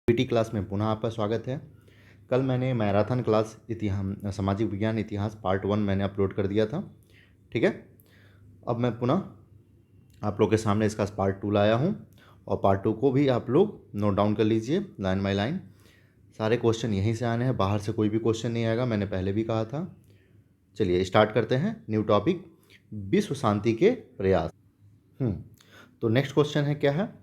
PT class में पुनः आपका स्वागत है। कल मैंने मैराथन क्लास इतिहास सामाजिक विज्ञान इतिहास पार्ट 1 मैंने अपलोड कर दिया था। ठीक है, अब मैं पुनः आप लोग के सामने इसका पार्ट 2 लाया हूँ और पार्ट 2 को भी आप लोग नोट डाउन कर लीजिए लाइन बाय लाइन। सारे क्वेश्चन यहीं से आने हैं, बाहर से कोई भी क्वेश्चन नहीं आएगा, मैंने पहले भी कहा था। चलिए स्टार्ट करते हैं। न्यू टॉपिक, विश्व शांति के प्रयास। तो नेक्स्ट क्वेश्चन है, क्या है?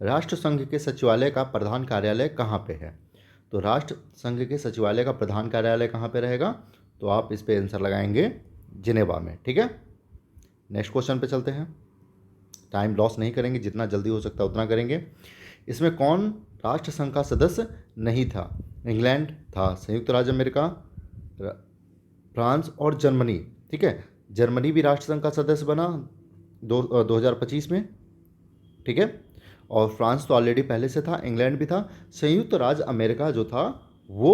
राष्ट्र संघ के सचिवालय का प्रधान कार्यालय कहाँ पे है? तो राष्ट्र संघ के सचिवालय का प्रधान कार्यालय कहाँ पे रहेगा? तो आप इस पे आंसर लगाएंगे जिनेवा में। ठीक है, नेक्स्ट क्वेश्चन पे चलते हैं। टाइम लॉस नहीं करेंगे, जितना जल्दी हो सकता है उतना करेंगे। इसमें कौन राष्ट्र संघ का सदस्य नहीं था? इंग्लैंड था, संयुक्त राज्य अमेरिका, फ्रांस और जर्मनी। ठीक है, जर्मनी भी राष्ट्र संघ का सदस्य बना 2025 में। ठीक है, और फ्रांस तो ऑलरेडी पहले से था, इंग्लैंड भी था। संयुक्त राज्य अमेरिका जो था वो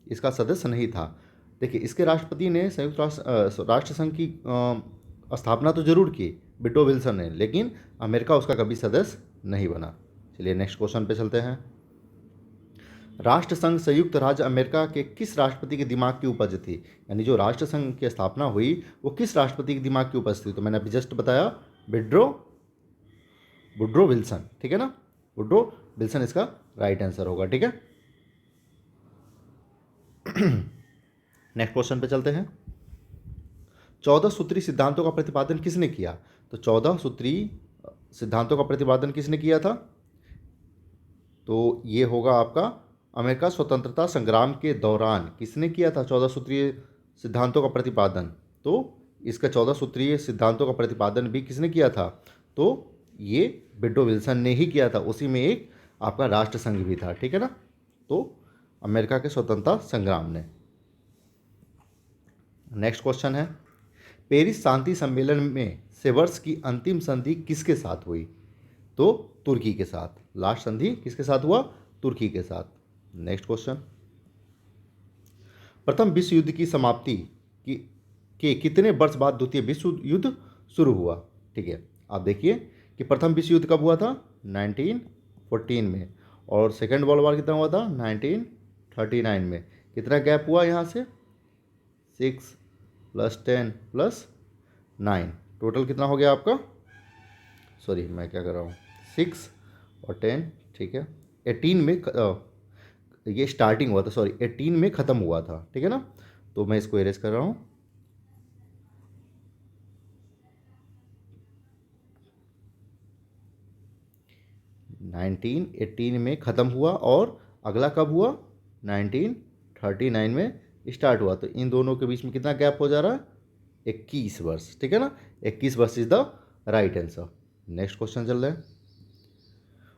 इसका सदस्य नहीं था। देखिए, इसके राष्ट्रपति ने संयुक्त राष्ट्र संघ की स्थापना तो जरूर की वुडरो विल्सन ने, लेकिन अमेरिका उसका कभी सदस्य नहीं बना। चलिए नेक्स्ट क्वेश्चन पे चलते हैं। राष्ट्र संघ संयुक्त राज्य अमेरिका के किस राष्ट्रपति के दिमाग की उपज थी? यानी जो राष्ट्र संघ की स्थापना हुई वो किस राष्ट्रपति के दिमाग की उपज थी? तो मैंने अभी जस्ट बताया, वुडरो विल्सन। ठीक है ना, वुडरो विल्सन इसका राइट आंसर होगा। ठीक है, नेक्स्ट क्वेश्चन पे चलते हैं। 14 सूत्री सिद्धांतों का प्रतिपादन किसने किया? तो 14 सूत्री सिद्धांतों का प्रतिपादन किसने किया था? तो ये होगा आपका अमेरिका स्वतंत्रता संग्राम के दौरान किसने किया था 14 सूत्रीय सिद्धांतों का प्रतिपादन? तो इसका 14 सूत्रीय सिद्धांतों का प्रतिपादन भी किसने किया था? तो ये वुडरो विल्सन ने ही किया था। उसी में एक आपका राष्ट्र संघ भी था। ठीक है ना, तो अमेरिका के स्वतंत्रता संग्राम ने। नेक्स्ट क्वेश्चन है, पेरिस शांति सम्मेलन में सेवर्स की अंतिम संधि किसके साथ हुई? तो तुर्की के साथ। लास्ट संधि किसके साथ हुआ? तुर्की के साथ। नेक्स्ट क्वेश्चन, प्रथम विश्व युद्ध की समाप्ति के कितने वर्ष बाद द्वितीय विश्व युद्ध शुरू हुआ? ठीक है, आप देखिए कि प्रथम विश्व युद्ध कब हुआ था? 1914 में, और सेकेंड वर्ल्ड वॉर कितना हुआ था? 1939 में। कितना गैप हुआ यहाँ से? 6 + 10 + 9, टोटल कितना हो गया आपका? सॉरी, मैं क्या कर रहा हूँ, 6 और 10। ठीक है, 18 में ये स्टार्टिंग हुआ था, सॉरी 18 में ख़त्म हुआ था। ठीक है ना, तो मैं इसको एरेज कर रहा हूँ। नाइनटीन 18 में ख़त्म हुआ और अगला कब हुआ? 1939 में स्टार्ट हुआ। तो इन दोनों के बीच में कितना गैप हो जा रहा है? 21 वर्ष। ठीक है ना, 21 वर्ष is the right answer. Next question चल रहा है।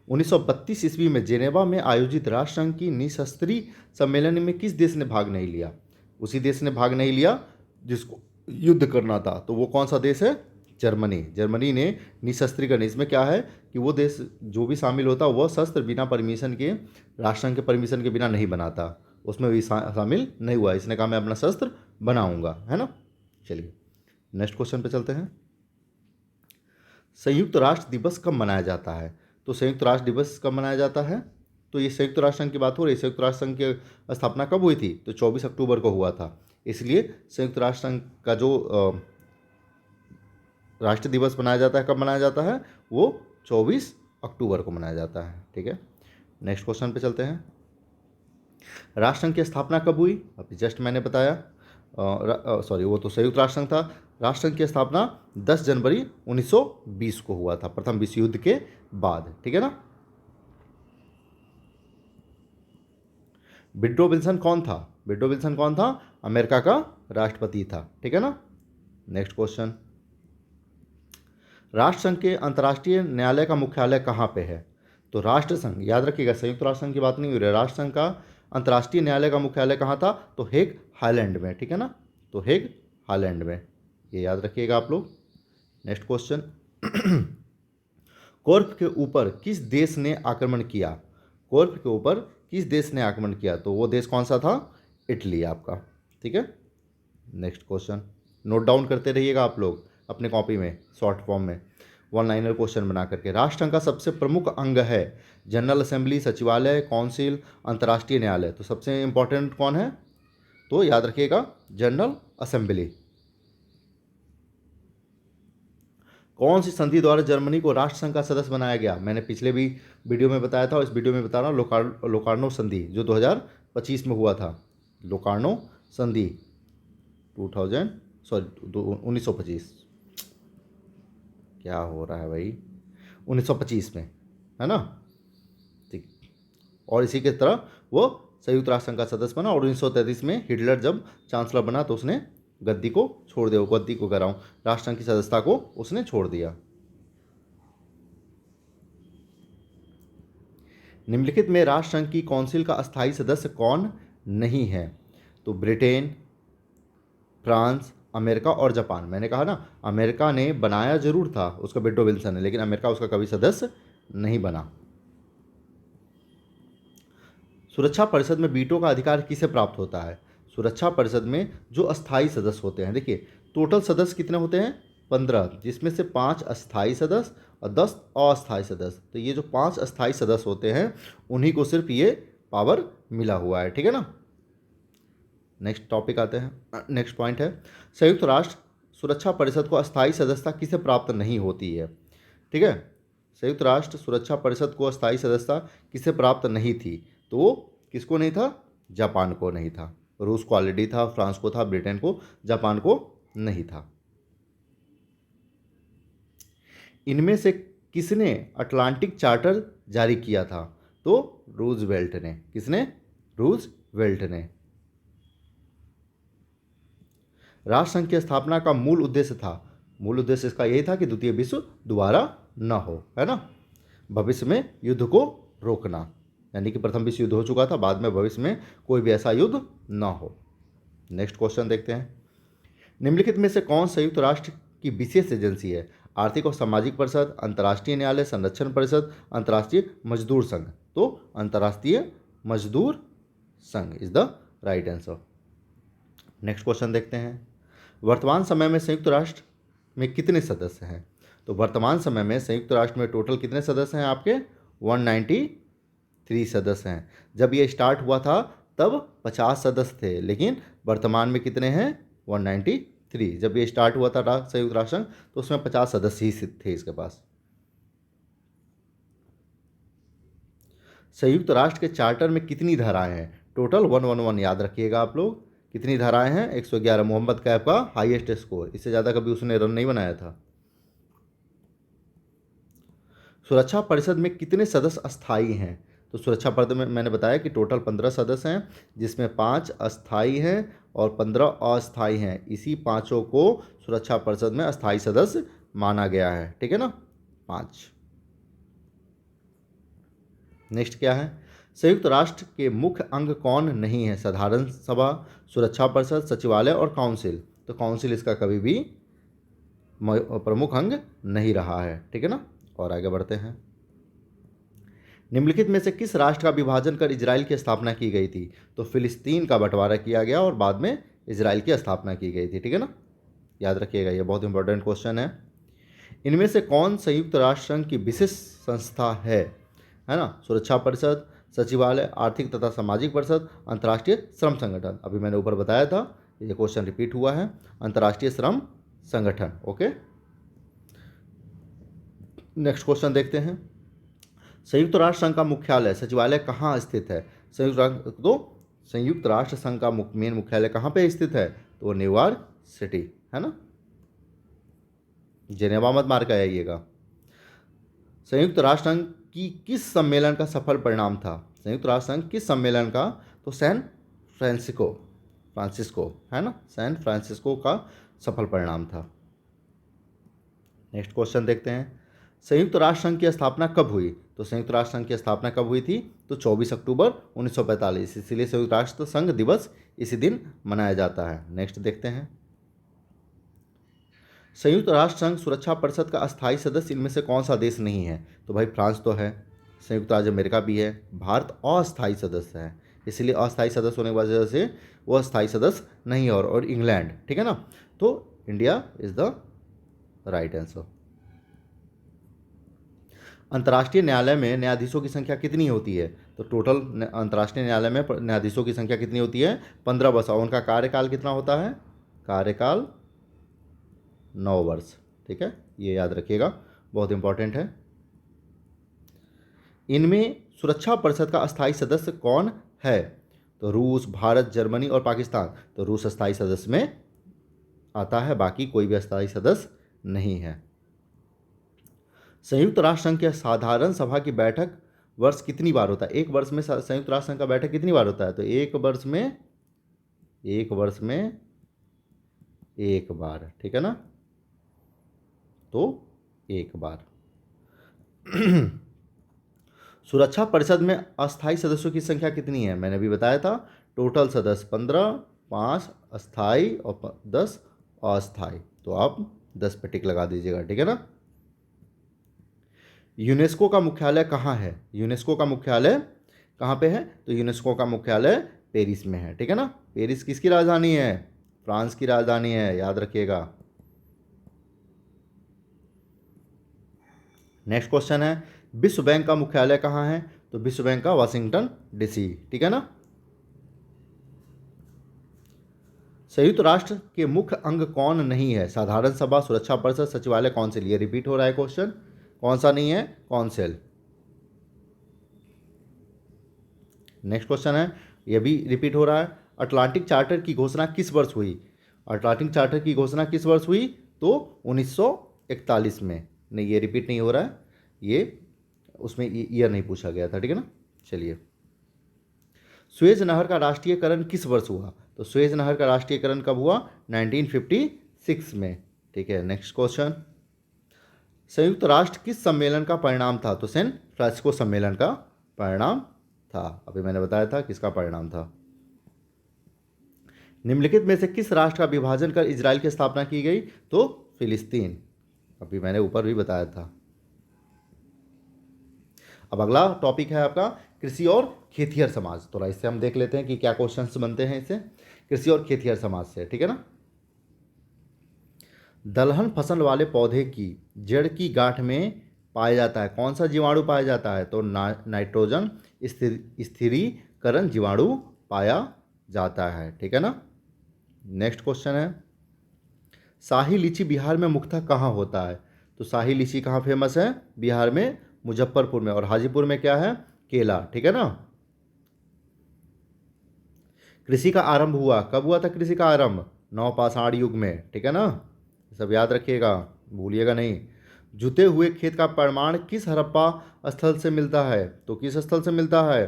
1932 ईस्वी में जेनेवा में आयोजित राष्ट्र संघ की निशस्त्रीय सम्मेलन में किस देश ने भाग नहीं लिया? उसी देश ने भाग नहीं लिया जिसको युद्ध करना था। तो वो कौन सा देश है? जर्मनी। जर्मनी ने निशस्त्रीकरण, इसमें क्या है कि वो देश जो भी शामिल होता वह शस्त्र बिना परमिशन के, राष्ट्र संघ के परमिशन के बिना नहीं बनाता, उसमें भी शामिल नहीं हुआ। इसने कहा मैं अपना शस्त्र बनाऊंगा, है ना। चलिए नेक्स्ट क्वेश्चन पे चलते हैं। संयुक्त राष्ट्र दिवस कब मनाया जाता है? तो संयुक्त राष्ट्र दिवस कब मनाया जाता है? तो ये संयुक्त राष्ट्र संघ की बात हो रही है। संयुक्त राष्ट्र संघ की स्थापना कब हुई थी? तो 24 अक्टूबर को हुआ था। इसलिए संयुक्त राष्ट्र संघ का जो राष्ट्र दिवस मनाया जाता है, कब मनाया जाता है? वो 24 अक्टूबर को मनाया जाता है। ठीक है, नेक्स्ट क्वेश्चन पे चलते हैं। राष्ट्र संघ की स्थापना कब हुई? अभी जस्ट मैंने बताया, सॉरी वो तो संयुक्त राष्ट्र संघ था। राष्ट्र संघ की स्थापना 10 जनवरी 1920 को हुआ था, प्रथम विश्व युद्ध के बाद। ठीक है ना। वुडरो विल्सन कौन था? वुडरो विल्सन कौन था? अमेरिका का राष्ट्रपति था। ठीक है ना। नेक्स्ट क्वेश्चन, राष्ट्र संघ के अंतर्राष्ट्रीय न्यायालय का मुख्यालय कहाँ पे है? तो राष्ट्र संघ, याद रखिएगा संयुक्त राष्ट्र संघ की बात नहीं हो रही है, राष्ट्र संघ का अंतर्राष्ट्रीय न्यायालय का मुख्यालय कहाँ था? तो हेग हाईलैंड में। ठीक है ना, तो हेग हाईलैंड में, ये याद रखिएगा आप लोग। नेक्स्ट क्वेश्चन, कोर्फ के ऊपर किस देश ने आक्रमण किया? कोर्फ के ऊपर किस देश ने आक्रमण किया? तो वो देश कौन सा था? इटली आपका। ठीक है, नेक्स्ट क्वेश्चन नोट डाउन करते रहिएगा आप लोग अपने कॉपी में शॉर्ट फॉर्म में। वन लाइनर क्वेश्चन बना करके। राष्ट्रसंघ का सबसे प्रमुख अंग है जनरल असेंबली, सचिवालय, काउंसिल, अंतर्राष्ट्रीय न्यायालय। तो सबसे इंपॉर्टेंट कौन है? तो याद रखिएगा जनरल असेंबली। कौन सी संधि द्वारा जर्मनी को राष्ट्रसंघ का सदस्य बनाया गया? मैंने पिछले भी वीडियो में बताया था और इस वीडियो में बता रहा हूँ, लोकार्नो संधि जो 2025 में हुआ था। लोकार्नो संधि 1925, क्या हो रहा है भाई, 1925 में, है ना? ठीक। और इसी के तरह वो संयुक्त राष्ट्र संघ का सदस्य बना और 1933 में हिटलर जब चांसलर बना तो उसने गद्दी को छोड़ दिया, गद्दी को कह रहा हूँ, राष्ट्रसंघ की सदस्यता को उसने छोड़ दिया। निम्नलिखित में राष्ट्रसंघ की काउंसिल का अस्थायी सदस्य कौन नहीं है? तो ब्रिटेन, फ्रांस, अमेरिका और जापान। मैंने कहा ना, अमेरिका ने बनाया जरूर था उसका, वुडरो विल्सन ने, लेकिन अमेरिका उसका कभी सदस्य नहीं बना। सुरक्षा परिषद में वीटो का अधिकार किसे प्राप्त होता है? सुरक्षा परिषद में जो अस्थायी सदस्य होते हैं, देखिए टोटल सदस्य कितने होते हैं? 15, जिसमें से 5 अस्थायी सदस्य और 10 अस्थायी सदस्य। तो ये जो 5 अस्थायी सदस्य होते हैं उन्हीं को सिर्फ ये पावर मिला हुआ है, ठीक है ना। नेक्स्ट टॉपिक आते हैं, नेक्स्ट पॉइंट है संयुक्त राष्ट्र सुरक्षा परिषद को अस्थायी सदस्यता किसे प्राप्त नहीं होती है? ठीक है, संयुक्त राष्ट्र सुरक्षा परिषद को अस्थायी सदस्यता किसे प्राप्त नहीं थी? तो वो किसको नहीं था? जापान को नहीं था, रूस को ऑलरेडी था, फ्रांस को था, ब्रिटेन को, जापान को नहीं था। इनमें से किसने अटलांटिक चार्टर जारी किया था? तो रूजवेल्ट ने। किसने? रूजवेल्ट ने। राष्ट्रसंघ की स्थापना का मूल उद्देश्य था, मूल उद्देश्य इसका यही था कि द्वितीय विश्व दोबारा न हो, है ना, भविष्य में युद्ध को रोकना, यानी कि प्रथम विश्व युद्ध हो चुका था, बाद में भविष्य में कोई भी ऐसा युद्ध न हो। नेक्स्ट क्वेश्चन देखते हैं, निम्नलिखित में से कौन संयुक्त राष्ट्र की विशेष एजेंसी है? आर्थिक और सामाजिक परिषद, अंतर्राष्ट्रीय न्यायालय, संरक्षण परिषद, अंतर्राष्ट्रीय मजदूर संघ। तो अंतर्राष्ट्रीय मजदूर संघ is the right answer. Next question देखते हैं, वर्तमान समय में संयुक्त राष्ट्र में कितने सदस्य हैं? तो वर्तमान समय में संयुक्त राष्ट्र में टोटल कितने सदस्य हैं आपके? 193 सदस्य हैं। जब ये स्टार्ट हुआ था तब 50 सदस्य थे, लेकिन वर्तमान में कितने हैं? 193। जब ये स्टार्ट हुआ था संयुक्त राष्ट्र तो उसमें 50 सदस्य ही थे इसके पास। संयुक्त राष्ट्र के चार्टर में कितनी धाराएं हैं? टोटल 111, याद रखिएगा आप लोग। कितनी धाराएं हैं? 111। मोहम्मद कैफ का हाईएस्ट स्कोर, इससे ज़्यादा कभी उसने रन नहीं बनाया था। सुरक्षा परिषद में कितने सदस्य अस्थायी हैं? तो सुरक्षा परिषद में मैंने बताया कि टोटल 15 सदस्य हैं, जिसमें 5 अस्थायी हैं और 15 अस्थायी हैं। इसी पाँचों को सुरक्षा परिषद में अस्थायी सदस्य माना गया है, ठीक है ना, 5। नेक्स्ट क्या है, संयुक्त राष्ट्र के मुख्य अंग कौन नहीं है? साधारण सभा, सुरक्षा परिषद, सचिवालय और काउंसिल। तो काउंसिल इसका कभी भी प्रमुख अंग नहीं रहा है, ठीक है ना। और आगे बढ़ते हैं, निम्नलिखित में से किस राष्ट्र का विभाजन कर इजराइल की स्थापना की गई थी? तो फिलिस्तीन का बंटवारा किया गया और बाद में इजराइल की स्थापना की गई थी, ठीक है ना, याद रखिएगा, ये बहुत इंपॉर्टेंट क्वेश्चन है। इनमें से कौन संयुक्त राष्ट्र संघ की विशेष संस्था है ना? सुरक्षा परिषद, सचिवालय, आर्थिक तथा सामाजिक परिषद, अंतर्राष्ट्रीय श्रम संगठन। अभी मैंने ऊपर बताया था, ये क्वेश्चन रिपीट हुआ है, अंतर्राष्ट्रीय श्रम संगठन। ओके, नेक्स्ट क्वेश्चन देखते हैं, संयुक्त राष्ट्र संघ का मुख्यालय सचिवालय कहाँ स्थित है? संयुक्त राष्ट्र संघ का मेन मुख्यालय कहाँ पे स्थित है? तो न्यूयॉर्क सिटी, है ना, जेनेवा मत मार के आइएगा। संयुक्त राष्ट्र संघ की किस सम्मेलन का सफल परिणाम था? संयुक्त राष्ट्र संघ किस सम्मेलन का? तो सैन फ्रांसिस्को, है ना, सैन फ्रांसिस्को का सफल परिणाम था। नेक्स्ट क्वेश्चन देखते हैं, संयुक्त राष्ट्र संघ की स्थापना कब हुई? तो संयुक्त राष्ट्र संघ की स्थापना कब हुई थी? तो 24 अक्टूबर 1945, इसीलिए संयुक्त राष्ट्र संघ दिवस इसी दिन मनाया जाता है। नेक्स्ट देखते हैं, संयुक्त राष्ट्र संघ सुरक्षा परिषद का अस्थायी सदस्य इनमें से कौन सा देश नहीं है? तो भाई फ्रांस तो है, संयुक्त राज्य अमेरिका भी है, भारत अस्थायी सदस्य है, इसलिए अस्थायी सदस्य होने की वजह से वो अस्थायी सदस्य नहीं है, और इंग्लैंड, ठीक है ना, तो India is the right answer. अंतर्राष्ट्रीय न्यायालय में न्यायाधीशों की संख्या कितनी होती है? तो टोटल अंतर्राष्ट्रीय न्यायालय में न्यायाधीशों की संख्या कितनी होती है? 15 वर्ष। और उनका कार्यकाल कितना होता है? कार्यकाल 9 वर्ष। ठीक है, ये याद रखिएगा, बहुत इंपॉर्टेंट है। इनमें सुरक्षा परिषद का अस्थायी सदस्य कौन है? तो रूस, भारत, जर्मनी और पाकिस्तान। तो रूस अस्थायी सदस्य में आता है, बाकी कोई भी अस्थायी सदस्य नहीं है। संयुक्त राष्ट्र संघ की साधारण सभा की बैठक वर्ष कितनी बार होता है? एक वर्ष में संयुक्त राष्ट्र संघ का बैठक कितनी बार होता है? तो एक वर्ष में एक बार। ठीक है ना, तो एक बार। सुरक्षा परिषद में अस्थायी सदस्यों की संख्या कितनी है? मैंने भी बताया था, टोटल सदस्य 15, 5 अस्थायी और 10 अस्थायी। तो आप 10 पे टिक लगा दीजिएगा। ठीक है ना। यूनेस्को का मुख्यालय कहाँ है? यूनेस्को का मुख्यालय कहाँ पे है? तो यूनेस्को का मुख्यालय पेरिस में है। ठीक है ना। पेरिस किसकी राजधानी है? फ्रांस की राजधानी है, याद रखिएगा। नेक्स्ट क्वेश्चन है, विश्व बैंक का मुख्यालय कहाँ है? तो विश्व बैंक का वाशिंगटन डीसी। ठीक है ना। संयुक्त राष्ट्र के मुख्य अंग कौन नहीं है? साधारण सभा, सुरक्षा परिषद, सचिवालय, काउंसिल। ये रिपीट हो रहा है क्वेश्चन, कौन सा नहीं है? काउंसिल। नेक्स्ट क्वेश्चन है, ये भी रिपीट हो रहा है, अटलांटिक चार्टर की घोषणा किस वर्ष हुई? अटलांटिक चार्टर की घोषणा किस वर्ष हुई? तो 1941 में। नहीं, ये रिपीट नहीं हो रहा है, ये उसमें ईयर नहीं पूछा गया था। ठीक है ना। चलिए, सुएज नहर का राष्ट्रीयकरण किस वर्ष हुआ? तो सुएज नहर का राष्ट्रीयकरण कब हुआ? 1956 में। ठीक है। नेक्स्ट क्वेश्चन, संयुक्त राष्ट्र किस सम्मेलन का परिणाम था? तो सैन फ्रांसिस्को सम्मेलन का परिणाम था। अभी मैंने बताया था किसका परिणाम था। निम्नलिखित में से किस राष्ट्र का विभाजन कर इजराइल की स्थापना की गई? तो फिलिस्तीन। अभी मैंने ऊपर भी बताया था। अब अगला टॉपिक है आपका कृषि और खेतिहर समाज। तो इससे हम देख लेते हैं कि क्या क्वेश्चंस बनते हैं इससे, कृषि और खेतिहर समाज से। ठीक है ना। दलहन फसल वाले पौधे की जड़ की गांठ में पाया जाता है कौन सा जीवाणु पाया जाता है? तो नाइट्रोजन स्थिरीकरण जीवाणु पाया जाता है। ठीक है ना। नेक्स्ट क्वेश्चन है, शाही लीची बिहार में मुख्यतः कहाँ होता है? तो शाही लीची कहाँ फेमस है? बिहार में मुजफ्फरपुर में, और हाजीपुर में क्या है? केला। ठीक है ना। कृषि का आरंभ हुआ कब हुआ था? कृषि का आरंभ नवपाषाण युग में। ठीक है ना, सब याद रखिएगा, भूलिएगा नहीं। जुते हुए खेत का प्रमाण किस हड़प्पा स्थल से मिलता है? तो किस स्थल से मिलता है?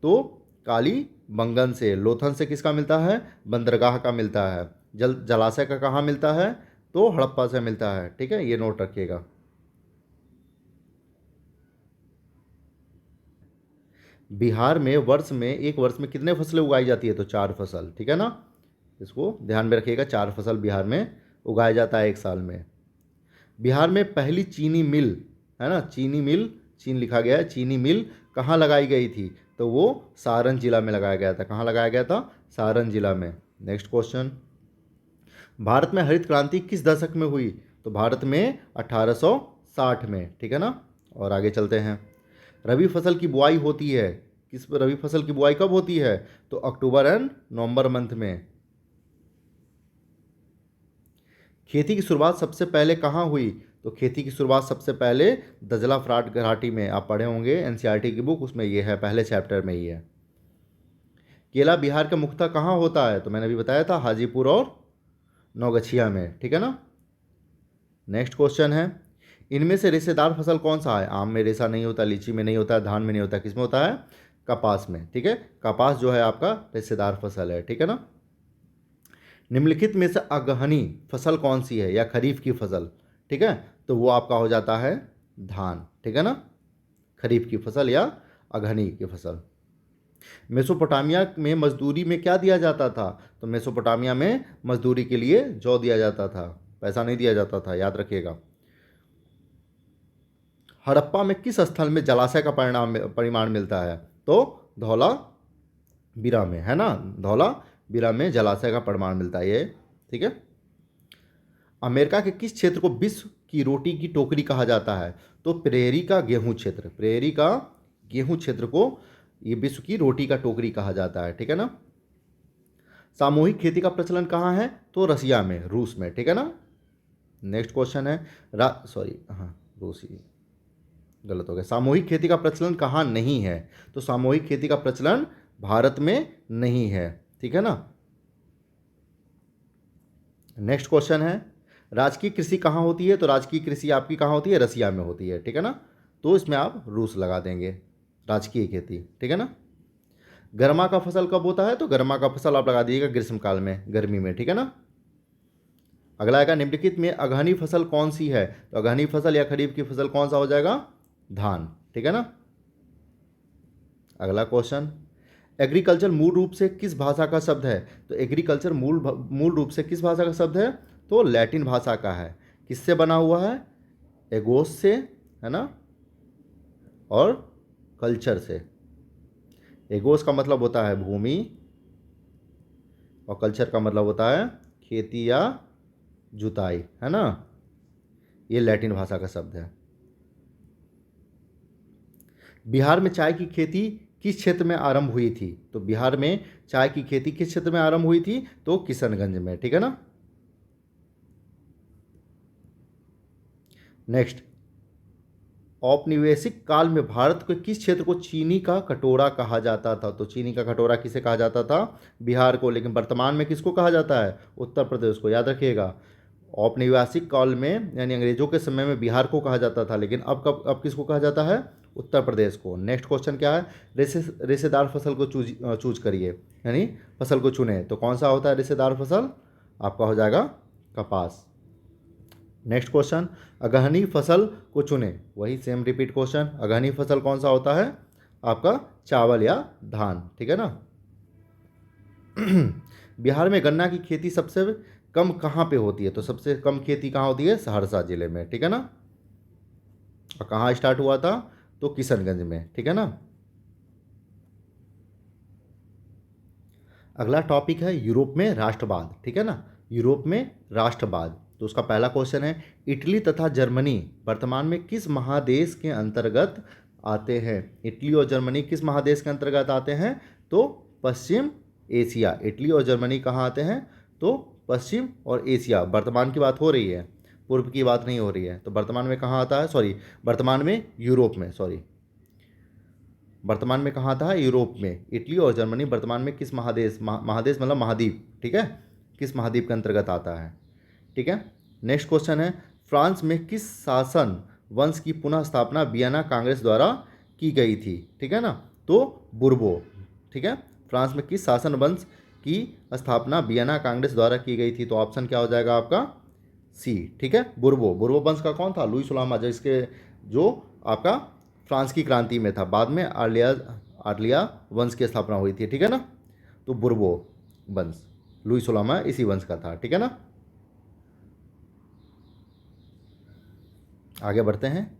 तो काली बंगन से। लोथन से किसका मिलता है? बंदरगाह का मिलता है। जलाशय का कहाँ मिलता है? तो हड़प्पा से मिलता है। ठीक है, ये नोट रखिएगा। बिहार में एक वर्ष में कितने फसलें उगाई जाती है? तो 4 फसल। ठीक है ना, इसको ध्यान में रखिएगा, 4 फसल बिहार में उगाया जाता है एक साल में। बिहार में पहली चीनी मिल है ना, चीनी मिल, चीन लिखा गया है, चीनी मिल कहाँ लगाई गई थी? तो वो सारण जिला में लगाया गया था। कहाँ लगाया गया था? सारण जिला में। नेक्स्ट क्वेश्चन, भारत में हरित क्रांति किस दशक में हुई? तो भारत में 1860 में। ठीक है ना। और आगे चलते हैं, रबी फसल की बुआई होती है रबी फसल की बुआई कब होती है? तो अक्टूबर एंड नवंबर मंथ में। खेती की शुरुआत सबसे पहले कहाँ हुई? तो खेती की शुरुआत सबसे पहले दजला फ्राट घाटी में। आप पढ़े होंगे एनसीईआरटी की बुक, उसमें ये है, पहले चैप्टर में ही है। केला बिहार का मुख्यतः कहाँ होता है? तो मैंने अभी बताया था, हाजीपुर और नौगछिया में। ठीक है ना। नेक्स्ट क्वेश्चन है, इनमें से रेशेदार फसल कौन सा है? आम में रेशा नहीं होता, लीची में नहीं होता, धान में नहीं होता, किस में होता है? कपास में। ठीक है, कपास जो है आपका रेशेदार फसल है। ठीक है ना। निम्नलिखित में से अगहनी फसल कौन सी है, या खरीफ की फसल? ठीक है, तो वो आपका हो जाता है धान। ठीक है ना, खरीफ की फसल या अगहनी की फसल। मेसोपोटामिया में मजदूरी में क्या दिया जाता था? तो मेसोपोटामिया में मजदूरी के लिए जौ दिया जाता था, पैसा नहीं दिया जाता था, याद रखिएगा। हड़प्पा में किस स्थल में जलाशय का परिमाण मिलता है? तो धौला बीरा में, है ना, धौला बीरा में जलाशय का परिमाण मिलता है ये। ठीक है। अमेरिका के किस क्षेत्र को विश्व की रोटी की टोकरी कहा जाता है? तो प्रेरी का गेहूं क्षेत्र, प्रेरी का गेहूं क्षेत्र को ये विश्व की रोटी का टोकरी कहा जाता है, ठीक है ना। सामूहिक खेती का प्रचलन कहाँ है? तो रसिया में, रूस में, ठीक है ना। नेक्स्ट क्वेश्चन है रूस ही गलत हो गया। सामूहिक खेती का प्रचलन कहाँ नहीं है? तो सामूहिक खेती का प्रचलन भारत में नहीं है, ठीक है ना। नेक्स्ट क्वेश्चन है राजकीय कृषि कहाँ होती है? तो राजकीय कृषि आपकी कहाँ होती है? रसिया में होती है, ठीक है ना। तो इसमें आप रूस लगा देंगे, राजकीय खेती, ठीक है ना। गर्मा का फसल कब होता है? तो गर्मा का फसल आप लगा दीजिएगा ग्रीष्मकाल में, गर्मी में, ठीक है ना। अगला आएगा निम्नलिखित में अगहनी फसल कौन सी है? तो अगहनी फसल या खरीफ की फसल कौन सा हो जाएगा? धान, ठीक है ना। अगला क्वेश्चन, एग्रीकल्चर मूल रूप से किस भाषा का शब्द है? तो एग्रीकल्चर मूल रूप से किस भाषा का शब्द है? तो लैटिन भाषा का है। किससे बना हुआ है? एगोस से, है ना, और कल्चर से। एगोस का मतलब होता है भूमि और कल्चर का मतलब होता है खेती या जुताई, है ना। ये लैटिन भाषा का शब्द है। बिहार में चाय की खेती किस क्षेत्र में आरंभ हुई थी? तो बिहार में चाय की खेती किस क्षेत्र में आरंभ हुई थी? तो किशनगंज में, ठीक है ना। नेक्स्ट, औपनिवेशिक काल में भारत के किस क्षेत्र को चीनी का कटोरा कहा जाता था? तो चीनी का कटोरा किसे कहा जाता था? बिहार को। लेकिन वर्तमान में किसको कहा जाता है? उत्तर प्रदेश को, याद रखिएगा। औपनिवेशिक काल में यानी अंग्रेजों के समय में बिहार को कहा जाता था, लेकिन अब किसको कहा जाता है? उत्तर प्रदेश को। नेक्स्ट क्वेश्चन क्या है? रेशेदार फसल को चूज करिए, यानी फसल को चुने। तो कौन सा होता है रेशेदार फसल? आपका हो जाएगा कपास। नेक्स्ट क्वेश्चन, अगहनी फसल को चुने। वही सेम रिपीट क्वेश्चन, अगहनी फसल कौन सा होता है? आपका चावल या धान, ठीक है ना। बिहार में गन्ना की खेती सबसे कम कहाँ पे होती है? तो सबसे कम खेती कहाँ होती है? सहरसा जिले में, ठीक है ना। और कहाँ स्टार्ट हुआ था? तो किशनगंज में, ठीक है ना। अगला टॉपिक है यूरोप में राष्ट्रवाद, ठीक है ना। यूरोप में राष्ट्रवाद। तो उसका पहला क्वेश्चन है इटली तथा जर्मनी वर्तमान में किस महादेश के अंतर्गत आते हैं? इटली और जर्मनी किस महादेश के अंतर्गत आते हैं? तो पश्चिम एशिया। इटली और जर्मनी कहाँ आते हैं? तो पश्चिम और एशिया। वर्तमान की बात हो रही है, पूर्व की बात नहीं हो रही है। तो वर्तमान में कहाँ आता है? वर्तमान में यूरोप में, वर्तमान में कहाँ आता है? यूरोप में। इटली और जर्मनी वर्तमान में किस महादेश, महादेश मतलब महाद्वीप, ठीक है, किस महाद्वीप के अंतर्गत आता है, ठीक है। नेक्स्ट क्वेश्चन है फ्रांस में किस शासन वंश की पुनः स्थापना वियना कांग्रेस द्वारा की गई थी? ठीक है ना। तो बुर्बो, ठीक है। फ्रांस में किस शासन वंश की स्थापना वियना कांग्रेस द्वारा की गई थी? तो ऑप्शन क्या हो जाएगा आपका? सी, ठीक है, बुर्बो। बुर्बो वंश का कौन था? लुई सुलामा, जिसके जो आपका फ्रांस की क्रांति में था। बाद में आर्लिया वंश की स्थापना हुई थी, ठीक है ना। तो बुर्बो वंश, लुई सुलामा इसी वंश का था, ठीक है ना। आगे बढ़ते हैं।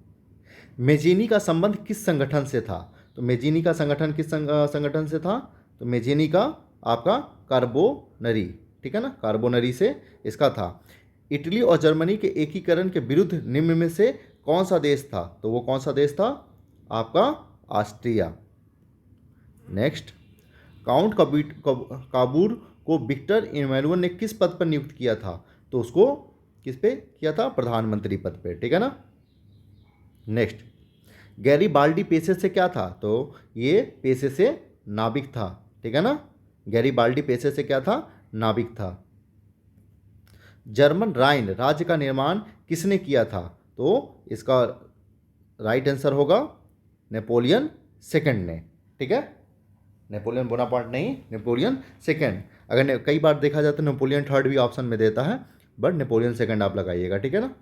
मेजिनी का संबंध किस संगठन से था? तो मेजिनी का संगठन किस संगठन से था? तो मेजिनी का आपका कार्बोनरी, ठीक है ना, कार्बोनरी से इसका था। इटली और जर्मनी के एकीकरण के विरुद्ध निम्न में से कौन सा देश था? तो वो कौन सा देश था? आपका ऑस्ट्रिया। नेक्स्ट, काउंट काबूर को विक्टर इमैनुअल ने किस पद पर नियुक्त किया था? तो उसको किस पे किया था? प्रधानमंत्री पद पे, ठीक है ना। नेक्स्ट, गैरीबाल्डी पेशे से क्या था? तो ये पेशे से नाविक था, ठीक है ना। गैरीबाल्डी पेशे से क्या था? नाविक था। जर्मन राइन राज्य का निर्माण किसने किया था? तो इसका राइट आंसर होगा नेपोलियन सेकंड ने, ठीक है। नेपोलियन बोनापार्ट नहीं, नेपोलियन सेकंड। अगर कई बार देखा जाता है नेपोलियन थर्ड भी ऑप्शन में देता है, बट नेपोलियन सेकंड आप लगाइएगा, ठीक है ना।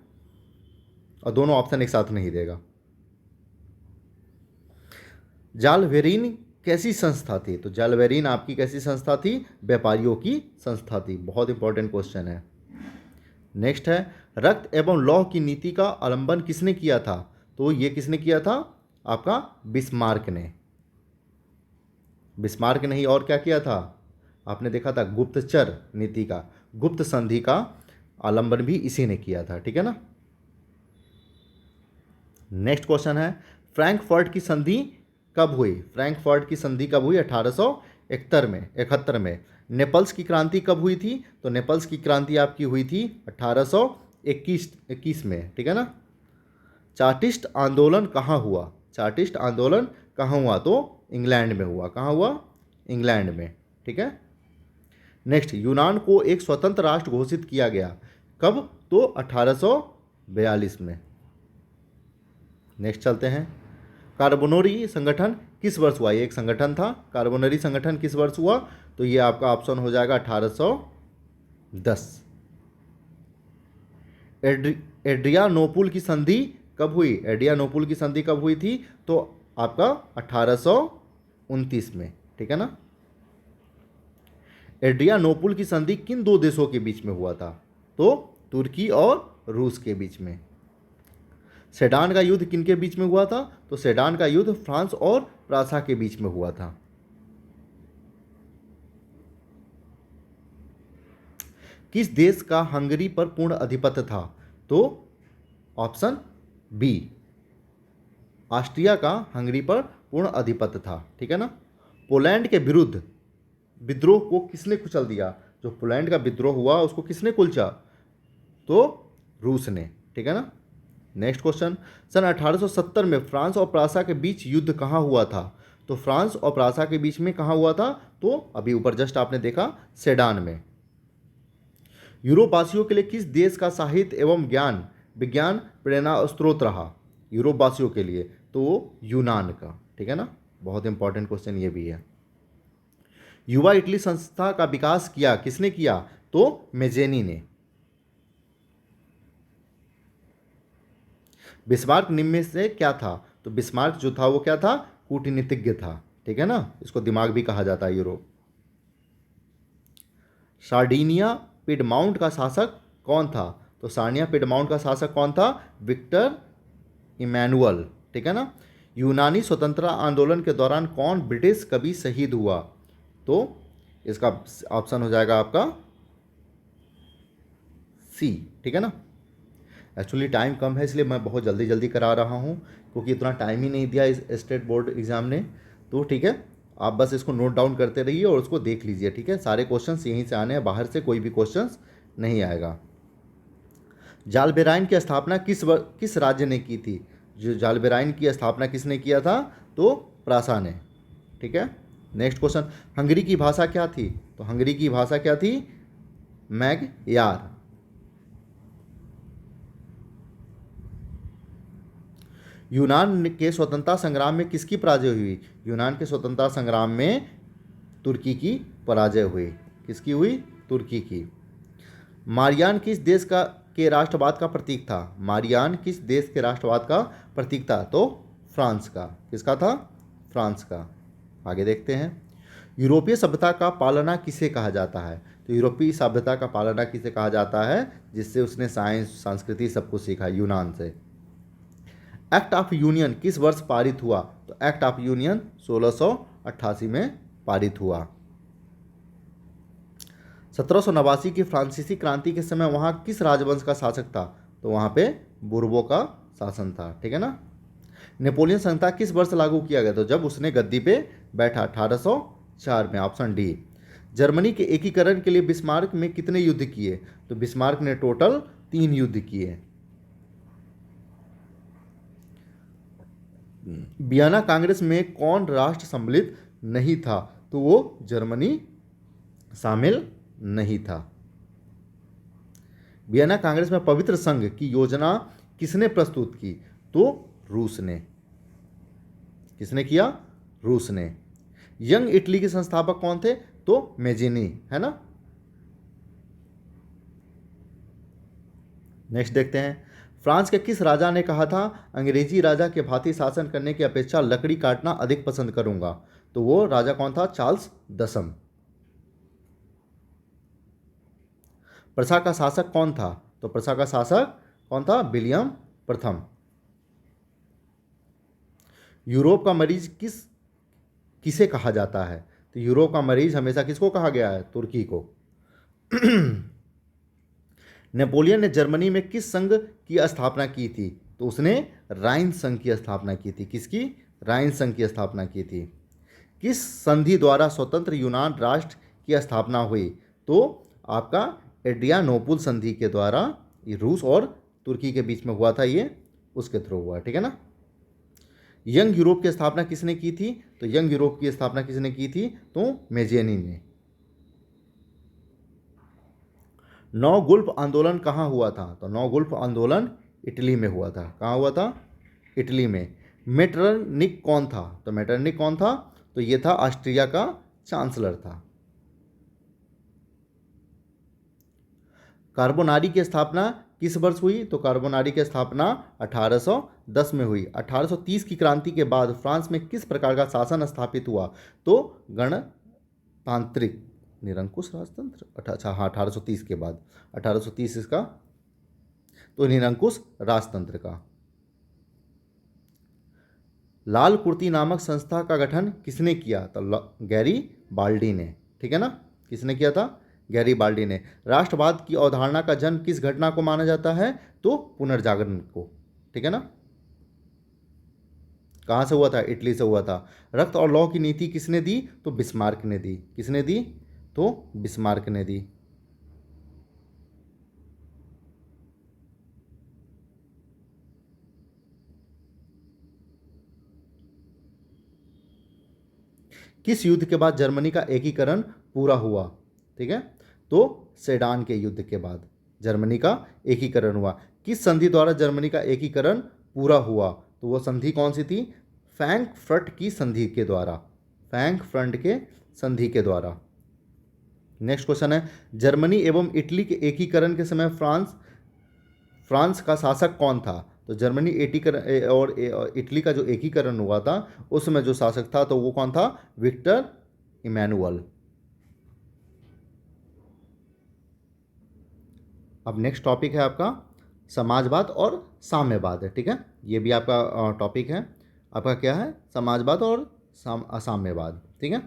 और दोनों ऑप्शन एक साथ नहीं देगा। जालवेरिन कैसी संस्था थी? तो जालवेरिन आपकी कैसी संस्था थी? व्यापारियों की संस्था थी। बहुत इंपॉर्टेंट क्वेश्चन है। नेक्स्ट है, रक्त एवं लौह की नीति का अवलंबन किसने किया था? तो ये किसने किया था? आपका बिस्मार्क ने। बिस्मार्क नहीं, और क्या किया था? आपने देखा था गुप्तचर नीति का, गुप्त संधि का अवलंबन भी इसी ने किया था, ठीक है ना। नेक्स्ट क्वेश्चन है, फ्रैंकफर्ट की संधि कब हुई? फ्रैंकफर्ट की संधि कब हुई? 1871 में। नेपल्स की क्रांति कब हुई थी? तो नेपल्स की क्रांति आपकी हुई थी 1821 में, ठीक है ना। चार्टिस्ट आंदोलन कहाँ हुआ? चार्टिस्ट आंदोलन कहाँ हुआ? तो इंग्लैंड में हुआ। कहाँ हुआ? इंग्लैंड में, ठीक है। नेक्स्ट, यूनान को एक स्वतंत्र राष्ट्र घोषित किया गया कब? तो 1842 में। नेक्स्ट चलते हैं, कार्बोनरी संगठन किस वर्ष हुआ? ये एक संगठन था। कार्बोनरी संगठन किस वर्ष हुआ? तो ये आपका ऑप्शन हो जाएगा 1810। एड्रियानोपुल की संधि कब हुई? एड्रियानोपुल की संधि कब हुई थी? तो आपका 1829 में, ठीक है ना। एड्रियानोपुल की संधि किन दो देशों के बीच में हुआ था? तो तुर्की और रूस के बीच में। सेडान का युद्ध किनके बीच में हुआ था? तो सेडान का युद्ध फ्रांस और प्रासा के बीच में हुआ था। किस देश का हंगरी पर पूर्ण अधिपत्य था? तो ऑप्शन बी, ऑस्ट्रिया का हंगरी पर पूर्ण अधिपत्य था, ठीक है ना। पोलैंड के विरुद्ध विद्रोह को किसने कुचल दिया? जो पोलैंड का विद्रोह हुआ उसको किसने कुचला? तो रूस ने, ठीक है ना। नेक्स्ट क्वेश्चन, सन 1870 में फ्रांस और प्रासा के बीच युद्ध कहाँ हुआ था? तो फ्रांस और प्रासा के बीच में कहाँ हुआ था? तो अभी ऊपर जस्ट आपने देखा, सेडान में। यूरोपवासियों के लिए किस देश का साहित्य एवं ज्ञान विज्ञान प्रेरणा स्रोत रहा? यूरोपवासियों के लिए तो यूनान का, ठीक है ना। बहुत इंपॉर्टेंट क्वेश्चन ये भी है। युवा इटली संस्था का विकास किया किसने किया? तो मेजेनी ने। बिस्मार्क निम्न में से क्या था? तो बिस्मार्क जो था वो क्या था? कूटनीतिज्ञ था, ठीक है ना। इसको दिमाग भी कहा जाता है यूरोप। सार्डिनिया पिडमाउंट का शासक कौन था? तो सार्डिनिया पिडमाउंट का शासक कौन था? विक्टर इमैनुअल, ठीक है ना। यूनानी स्वतंत्रता आंदोलन के दौरान कौन ब्रिटिश कवि शहीद हुआ? तो इसका ऑप्शन हो जाएगा आपका सी, ठीक है ना। एक्चुअली टाइम कम है इसलिए मैं बहुत जल्दी जल्दी करा रहा हूँ, क्योंकि इतना टाइम ही नहीं दिया इस स्टेट बोर्ड एग्ज़ाम ने। तो ठीक है, आप बस इसको नोट डाउन करते रहिए और उसको देख लीजिए, ठीक है। सारे क्वेश्चंस यहीं से आने हैं, बाहर से कोई भी क्वेश्चंस नहीं आएगा। जालबेराइन की स्थापना किस राज्य ने की थी? जो जालबेराइन की स्थापना किसने किया था? तो प्रासा ने, ठीक है। नेक्स्ट क्वेश्चन, हंगरी की भाषा क्या थी? तो हंगरी की भाषा क्या थी? मैगयार। यूनान के स्वतंत्रता संग्राम में किसकी पराजय हुई? यूनान के स्वतंत्रता संग्राम में तुर्की की पराजय हुई। किसकी हुई? तुर्की की। मारियान किस देश के राष्ट्रवाद का प्रतीक था? मारियान किस देश के राष्ट्रवाद का प्रतीक था? तो फ्रांस का। किसका था? फ्रांस का। आगे देखते हैं, यूरोपीय सभ्यता का पालना किसे कहा जाता है? तो यूरोपीय सभ्यता का पालना किसे कहा जाता है? जिससे उसने साइंस संस्कृति सब कुछ सीखा, यूनान से। एक्ट ऑफ यूनियन किस वर्ष पारित हुआ? तो एक्ट ऑफ यूनियन 1688 में पारित हुआ। 1789 की फ्रांसीसी क्रांति के समय वहाँ किस राजवंश का शासक था? तो वहाँ पे बुर्बो का शासन था, ठीक है ना। नेपोलियन संहिता किस वर्ष लागू किया गया? तो जब उसने गद्दी पे बैठा, 1804 में, ऑप्शन डी। जर्मनी के एकीकरण के लिए बिस्मार्क में कितने युद्ध किए? तो बिस्मार्क ने टोटल 3 युद्ध किए। वियना कांग्रेस में कौन राष्ट्र सम्मिलित नहीं था? तो वो जर्मनी शामिल नहीं था। वियना कांग्रेस में पवित्र संघ की योजना किसने प्रस्तुत की? तो रूस ने। किसने किया? रूस ने। यंग इटली के संस्थापक कौन थे? तो मेजिनी, है ना। नेक्स्ट देखते हैं, फ्रांस के किस राजा ने कहा था अंग्रेजी राजा के भांति शासन करने की अपेक्षा लकड़ी काटना अधिक पसंद करूंगा? तो वो राजा कौन था? चार्ल्स 10। प्रसा का शासक कौन था? तो प्रसा का शासक कौन था? विलियम प्रथम। यूरोप का मरीज किसे कहा जाता है? तो यूरोप का मरीज हमेशा किसको कहा गया है? तुर्की को। नेपोलियन ने जर्मनी में किस संघ की स्थापना की थी? तो उसने राइन संघ की स्थापना की थी। किसकी? राइन संघ की स्थापना की थी। किस संधि द्वारा स्वतंत्र यूनान राष्ट्र की स्थापना हुई? तो आपका एड्रियानोपुल संधि के द्वारा, ये रूस और तुर्की के बीच में हुआ था, ये उसके थ्रू हुआ। ठीक है ना। यंग यूरोप की स्थापना किसने की थी? तो यंग यूरोप की स्थापना किसने की थी? तो मेजेनी ने। नौ गुल्फ आंदोलन कहाँ हुआ था? तो नौ गुल्फ आंदोलन इटली में हुआ था। कहाँ हुआ था? इटली में। मेटरनिक कौन था? तो मेटरनिक कौन था? तो ये था ऑस्ट्रिया का चांसलर था। कार्बोनारी की स्थापना किस वर्ष हुई? तो कार्बोनारी की स्थापना 1810 में हुई। 1830 की क्रांति के बाद फ्रांस में किस प्रकार का शासन स्थापित हुआ? तो गणतांत्रिक निरंकुश राजतंत्र। अच्छा हाँ, 1830 के बाद, 1830 इसका, तो निरंकुश राजतंत्र का। लाल कुर्ती नामक संस्था का गठन किसने किया? तो गैरी बाल्डी ने। ठीक है ना। किसने किया था? गैरी बाल्डी ने। राष्ट्रवाद की अवधारणा का जन्म किस घटना को माना जाता है? तो पुनर्जागरण को। ठीक है ना। कहाँ से हुआ था? इटली से हुआ था। रक्त और लौह की नीति किसने दी? तो बिस्मार्क ने दी। किसने दी? तो बिस्मार्क ने दी। किस युद्ध के बाद जर्मनी का एकीकरण पूरा हुआ? ठीक है, तो सेडान के युद्ध के बाद जर्मनी का एकीकरण हुआ। किस संधि द्वारा जर्मनी का एकीकरण पूरा हुआ? तो वो संधि कौन सी थी? फ्रैंकफर्ट की संधि के द्वारा। फ्रैंकफर्ट के संधि के द्वारा। नेक्स्ट क्वेश्चन है, जर्मनी एवं इटली के एकीकरण के समय फ्रांस का शासक कौन था? तो जर्मनी एकीकरण और इटली का जो एकीकरण हुआ था उसमें जो शासक था तो वो कौन था? Victor Emmanuel. अब नेक्स्ट टॉपिक है आपका समाजवाद और साम्यवाद है। ठीक है, ये भी आपका टॉपिक है। आपका क्या है? समाजवाद और साम्यवाद। ठीक है,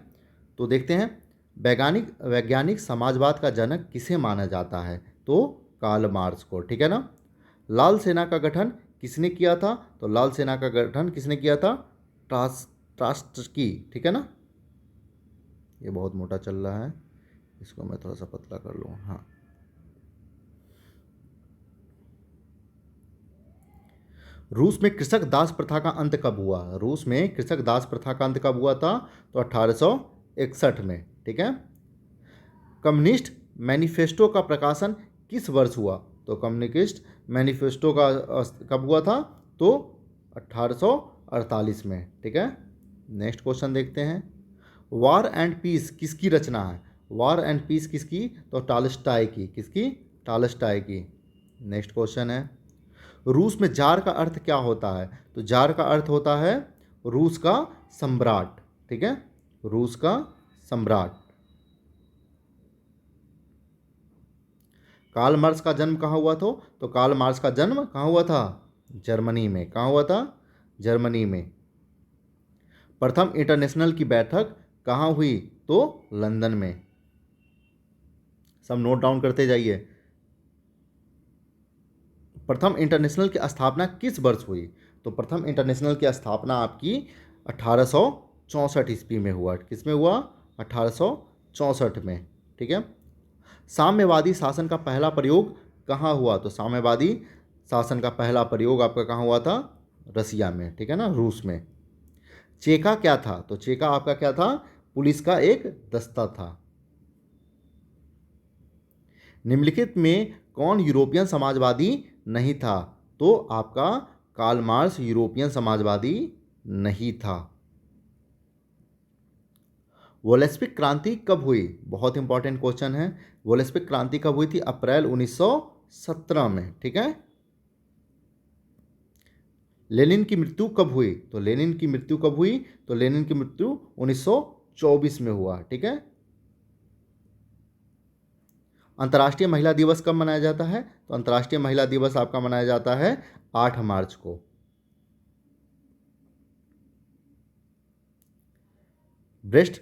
तो देखते हैं वैज्ञानिक समाजवाद का जनक किसे माना जाता है? तो कार्ल मार्क्स को। ठीक है ना। लाल सेना का गठन किसने किया था? तो लाल सेना का गठन किसने किया था? ट्रास्टस्की। ठीक है ना। ये बहुत मोटा चल रहा है, इसको मैं थोड़ा सा पतला कर लूँ। हाँ, रूस में कृषक दास प्रथा का अंत कब हुआ? रूस में कृषक दास प्रथा का अंत कब हुआ था? तो 1861 में। ठीक है। कम्युनिस्ट मैनिफेस्टो का प्रकाशन किस वर्ष हुआ? तो कम्युनिस्ट मैनिफेस्टो का कब हुआ था? तो 1848 में। ठीक है। नेक्स्ट क्वेश्चन देखते हैं, वार एंड पीस किसकी रचना है? वार एंड पीस किसकी? तो टॉलस्टॉय की। किसकी? टॉलस्टॉय की। नेक्स्ट क्वेश्चन है, रूस में जार का अर्थ क्या होता है? तो जार का अर्थ होता है रूस का सम्राट। ठीक है, रूस का सम्राट। कार्ल मार्क्स का जन्म कहाँ हुआ था? तो कार्ल मार्क्स का जन्म कहाँ हुआ था? जर्मनी में। कहाँ हुआ था? जर्मनी में। प्रथम इंटरनेशनल की बैठक कहाँ हुई? तो लंदन में। सब नोट डाउन करते जाइए। प्रथम इंटरनेशनल की स्थापना किस वर्ष हुई? तो प्रथम इंटरनेशनल की स्थापना आपकी 1864 ईस्वी में हुआ। किस में हुआ? 1864 में। ठीक है। साम्यवादी शासन का पहला प्रयोग कहाँ हुआ? तो साम्यवादी शासन का पहला प्रयोग आपका कहाँ हुआ था? रसिया में। ठीक है ना, रूस में। चेका क्या था? तो चेका आपका क्या था? पुलिस का एक दस्ता था। निम्नलिखित में कौन यूरोपियन समाजवादी नहीं था? तो आपका कार्ल मार्क्स यूरोपियन समाजवादी नहीं था। वोलेस्पिक क्रांति कब हुई? बहुत इंपॉर्टेंट क्वेश्चन है। वोलेस्पिक क्रांति कब हुई थी? अप्रैल 1917 में। ठीक है। लेनिन की मृत्यु कब हुई? तो लेनिन की मृत्यु कब हुई? तो लेनिन की मृत्यु 1924 में हुआ। ठीक है। अंतर्राष्ट्रीय महिला दिवस कब मनाया जाता है? तो अंतर्राष्ट्रीय महिला दिवस आपका मनाया जाता है 8 मार्च को। ब्रेस्ट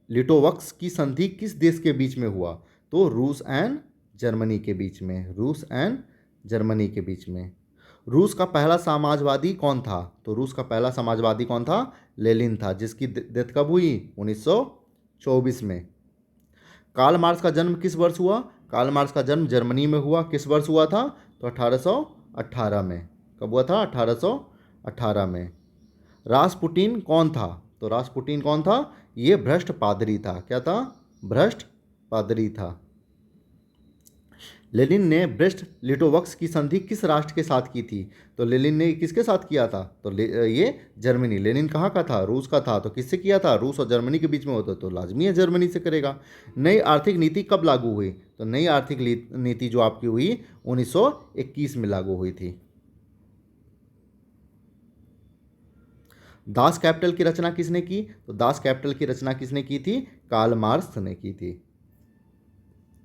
लिटोवक्स की संधि किस देश के बीच में हुआ? तो रूस एंड जर्मनी के बीच में। रूस एंड जर्मनी के बीच में। रूस का पहला समाजवादी कौन था? तो रूस का पहला समाजवादी कौन था? लेनिन था, जिसकी डेथ कब हुई? 1924 में। कार्ल मार्क्स का जन्म किस वर्ष हुआ? कार्ल मार्क्स का जन्म जर्मनी में हुआ। किस वर्ष हुआ था? तो 1818 में। कब हुआ था? 1818 में। रासपुटिन कौन था? तो रासपुटिन कौन था? ये भ्रष्ट पादरी था। क्या था? भ्रष्ट पादरी था। लेनिन ने ब्रेस्ट लिटोवस्क की संधि किस राष्ट्र के साथ की थी? तो लेनिन ने किसके साथ किया था? तो ये जर्मनी। लेनिन कहाँ का था? रूस का था। तो किससे किया था? रूस और जर्मनी के बीच में होता तो लाजमी है जर्मनी से करेगा। नई आर्थिक नीति कब लागू हुई? तो नई आर्थिक नीति जो आपकी हुई 1921 में लागू हुई थी। दास कैपिटल की रचना किसने की? तो दास कैपिटल की रचना किसने की थी? कार्ल मार्क्स ने की थी।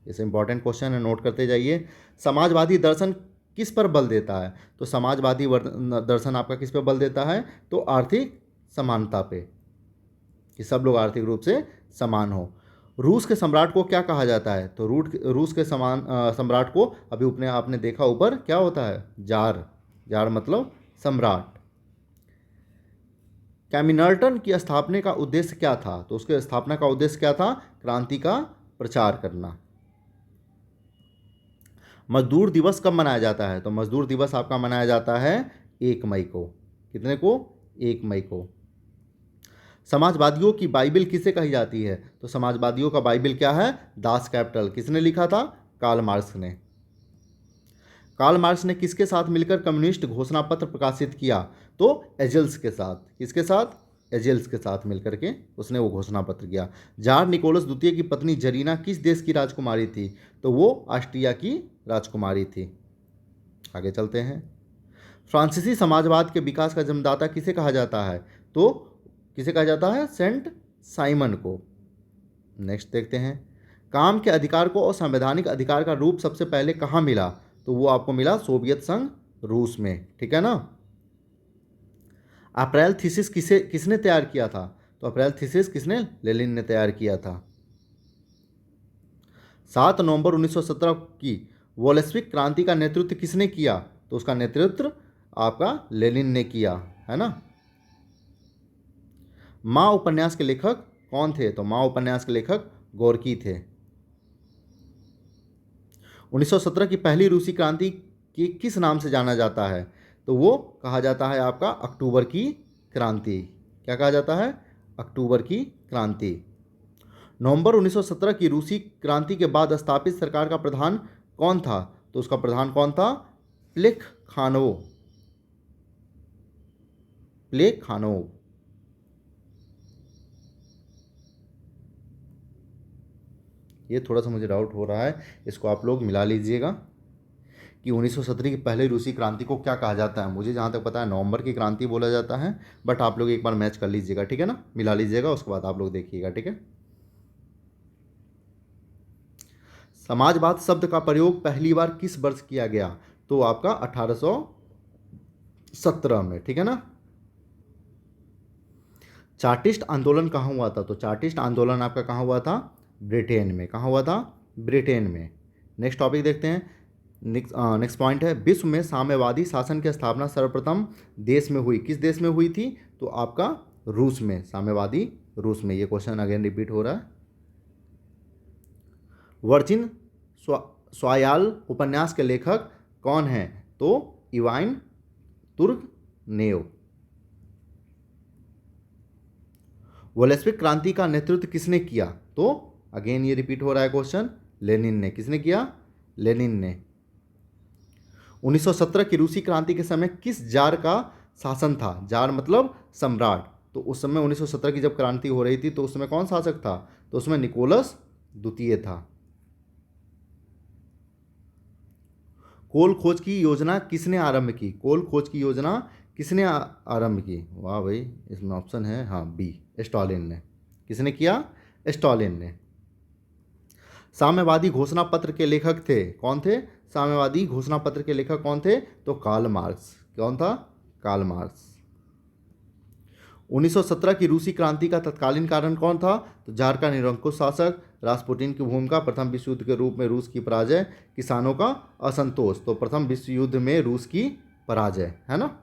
इसे इंपॉर्टेंट क्वेश्चन है, नोट करते जाइए। समाजवादी दर्शन किस पर बल देता है? तो समाजवादी दर्शन आपका किस पर बल देता है? तो आर्थिक समानता पे, कि सब लोग आर्थिक रूप से समान हो। रूस के सम्राट को क्या कहा जाता है? तो रूस के सम्राट को अभी अपने आपने देखा ऊपर क्या होता है? जार। जार मतलब सम्राट। कैमिनर्टन की स्थापना का उद्देश्य क्या था? तो उसके स्थापना का उद्देश्य क्या था? क्रांति का प्रचार करना। मजदूर दिवस कब मनाया जाता है? तो मजदूर दिवस आपका मनाया जाता है 1 मई को। कितने को? 1 मई को। समाजवादियों की बाइबिल किसे कही जाती है? तो समाजवादियों का बाइबिल क्या है? Das Kapital. किसने लिखा था? कार्ल मार्क्स ने। कार्ल मार्क्स ने किसके साथ मिलकर कम्युनिस्ट घोषणा पत्र प्रकाशित किया? तो एजेल्स के साथ। किसके साथ? एजेल्स के साथ मिलकर के उसने वो घोषणा पत्र किया। जार निकोलस द्वितीय की पत्नी जरीना किस देश की राजकुमारी थी? तो वो ऑस्ट्रिया की राजकुमारी थी। आगे चलते हैं। फ्रांसीसी समाजवाद के विकास का जन्मदाता किसे कहा जाता है? तो किसे कहा जाता है? सेंट साइमन को। नेक्स्ट देखते हैं। काम के अधिकार को और संवैधानिक अधिकार का रूप सबसे पहले कहाँ मिला? तो वो आपको मिला सोवियत संघ रूस में। ठीक है ना। अप्रैल थीसिस किसने तैयार किया था? तो अप्रैल थीसिस किसने? लेनिन ने तैयार किया था। 7 नवंबर 1917 की वोल्शेविक क्रांति का नेतृत्व किसने किया? तो उसका नेतृत्व आपका लेनिन ने किया, है ना। माँ उपन्यास के लेखक कौन थे? तो माँ उपन्यास के लेखक गोर्की थे। 1917 की पहली रूसी क्रांति की किस नाम से जाना जाता है? तो वो कहा जाता है आपका अक्टूबर की क्रांति। क्या कहा जाता है? अक्टूबर की क्रांति। नवंबर 1917 की रूसी क्रांति के बाद स्थापित सरकार का प्रधान कौन था? तो उसका प्रधान कौन था? प्लेखखानोव। प्लेखखानोव। ये थोड़ा सा मुझे डाउट हो रहा है, इसको आप लोग मिला लीजिएगा कि 1917 की पहले रूसी क्रांति को क्या कहा जाता है। मुझे जहाँ तक पता है नवंबर की क्रांति बोला जाता है, बट आप लोग एक बार मैच कर लीजिएगा, ठीक है ना, मिला लीजिएगा, उसके बाद आप लोग देखिएगा, ठीक है। समाजवाद शब्द का प्रयोग पहली बार किस वर्ष किया गया? तो आपका 1817 में, ठीक है ना। चार्टिस्ट आंदोलन कहाँ हुआ था? तो चार्टिस्ट आंदोलन आपका कहाँ हुआ था? ब्रिटेन में। कहाँ हुआ था? ब्रिटेन में। नेक्स्ट टॉपिक देखते हैं। नेक्स्ट पॉइंट है, विश्व में साम्यवादी शासन की स्थापना सर्वप्रथम देश में हुई। किस देश में हुई थी? तो आपका रूस में। साम्यवादी रूस में। ये क्वेश्चन अगेन रिपीट हो रहा है। वर्जिन स्वायाल उपन्यास के लेखक कौन हैं? तो इवाइन तुर्गनेव। वोल्शेविक क्रांति का नेतृत्व किसने किया? तो अगेन ये रिपीट हो रहा है क्वेश्चन, लेनिन ने। किसने किया? लेनिन ने। 1917 की रूसी क्रांति के समय किस जार का शासन था? जार मतलब सम्राट। तो उस समय 1917 की जब क्रांति हो रही थी तो उस समय कौन शासक था? तो उसमें निकोलस द्वितीय था। कोल खोज की योजना किसने आरंभ की? कोल खोज की योजना किसने आरंभ की? वाह भाई, इसमें ऑप्शन है हाँ बी, स्टालिन ने। किसने किया? स्टालिन ने। साम्यवादी घोषणा पत्र के लेखक थे कौन थे? साम्यवादी घोषणा पत्र के लेखक कौन थे? तो कार्ल मार्क्स। कौन था? Karl Marx. 1917 की रूसी क्रांति का तत्कालीन कारण कौन था? तो जार का निरंकुश शासक, रासपुटिन की भूमिका, प्रथम विश्व युद्ध के रूप में रूस की पराजय, किसानों का असंतोष। तो प्रथम विश्व युद्ध में रूस की पराजय, है ना।